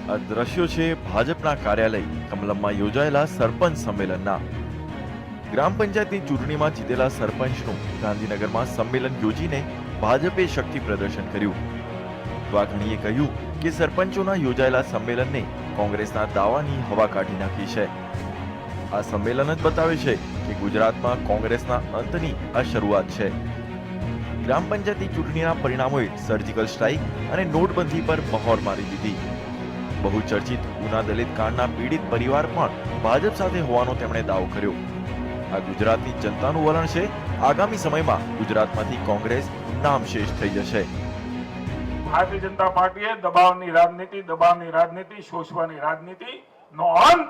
આ દ્રશ્યો છે ભાજપના કાર્યાલય કમલમમાં યોજાયેલા સરપંચ સંમેલનના। ગ્રામ પંચાયતની ચૂંટણીમાં જીતેલા સરપંચનું ગાંધીનગરમાં સંમેલન યોજીને ભાજપે શક્તિ પ્રદર્શન કર્યું। વાઘાણીએ કહ્યું કે સરપંચોના યોજાયેલા સંમેલનને કોંગ્રેસના દાવાની હવા કાઢી નાખી છે। આ સંમેલન જ બતાવે છે કે ગુજરાતમાં કોંગ્રેસના અંતની આ શરૂઆત છે। ગ્રામ પંચાયતની ચૂંટણીના પરિણામોએ સર્જિકલ સ્ટ્રાઇક અને નોટબંધી પર મહોર મારી દીધી। બહુચર્ચિત ઉના દલિત કાંડના પીડિત પરિવાર પણ ભાજપ સાથે હોવાનો તેમણે દાવો કર્યો। આ ગુજરાતની જનતાનું વલણ છે। આગામી સમયમાં ગુજરાતમાંથી કોંગ્રેસ નામશેષ થઈ જશે। ભારતીય જનતા પાર્ટીએ દબાવની રાજનીતિ, શોષવાની રાજનીતિ નો અંત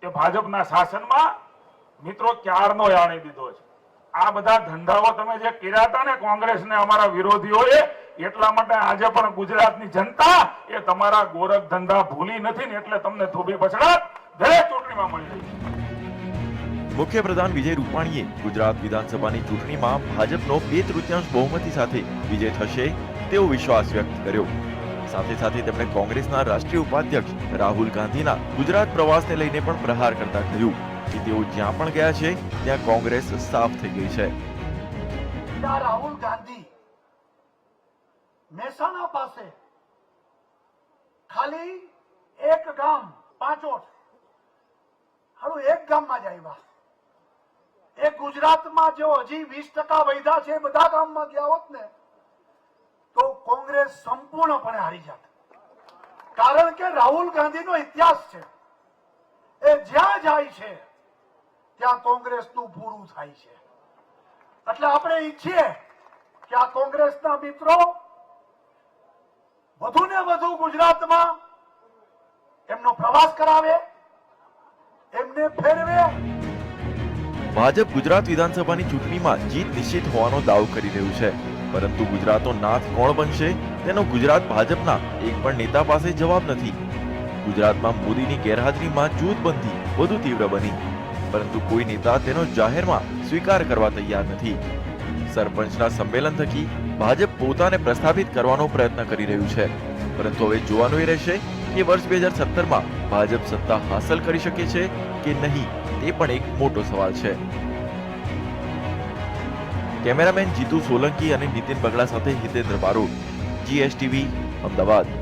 એ ભાજપના શાસનમાં મિત્રો ક્યારનો આણી દીધો છે। આ બધા ધંધાઓ તમે જે કર્યા હતા ને કોંગ્રેસને અમારા વિરોધીઓએ, એટલા માટે આજે પણ ગુજરાતની જનતા એ તમારા ગોરખ ધંધા ભૂલી નથી ને એટલે તમને થોભી પછડાટ દરેક ચૂંટણીમાં મળી રહી છે। મુખ્યપ્રધાન વિજય રૂપાણીએ ગુજરાત વિધાનસભાની ચૂંટણીમાં ભાજપનો 2/3 બહુમતી સાથે વિજય થશે તેવો વિશ્વાસ વ્યક્ત કર્યો। સાથે સાથે તેમણે કોંગ્રેસના રાષ્ટ્રીય ઉપાધ્યક્ષ રાહુલ ગાંધીના ગુજરાત પ્રવાસને લઈને પણ પ્રહાર કરતા કહ્યું કે તેઓ જ્યાં પણ ગયા છે ત્યાં કોંગ્રેસ સાફ થઈ ગઈ છે। રાહુલ ગાંધી મહેસાણા પાસે ખાલી એક ગામ પાંચોટ, હારું એક ગામમાં જ આવ્યા। એ ગુજરાતમાં જો હજી 20% વૈધા છે બધા ગામમાં ગયા હોત ને તો કોંગ્રેસ સંપૂર્ણપણે હારી જાત। કારણ કે રાહુલ ગાંધીનો ઇતિહાસ છે, એ જ્યાં જાય છે ત્યાં કોંગ્રેસનું પૂરું થાય છે। એટલે આપણે ઈચ્છીએ કે આ કોંગ્રેસના મિત્રો વધુ ને વધુ ગુજરાતમાં એમનો પ્રવાસ કરાવે, એમને ફેરવે। ભાજપ ગુજરાત વિધાનસભાની ચૂંટણીમાં જીત નિશ્ચિત હોવાનો દાવો કરી રહ્યું છે, પરંતુ ગુજરાતનો નાથ કોણ બનશે તેનો ગુજરાત ભાજપના એક પણ નેતા પાસે જવાબ નથી। ગુજરાતમાં મોદીની ગેરહાજરીમાં જૂથબંધી વધુ તીવ્ર બની, પરંતુ કોઈ નેતા તેનો જાહેરમાં સ્વીકાર કરવા તૈયાર નથી। સરપંચના સંમેલન થકી ભાજપ પોતાને પ્રસ્થાપિત કરવાનો પ્રયત્ન કરી રહ્યું છે, પરંતુ હવે જોવાનું એ રહેશે કે વર્ષ 2017માં ભાજપ સત્તા હાંસલ કરી શકે છે કે નહીં, તે પણ એક મોટો સવાલ છે। કેમેરામેન જીતુ સોલંકી અને નીતિન બગડા સાથે હિતેન્દ્ર બારોટ, GSTV, અમદાવાદ।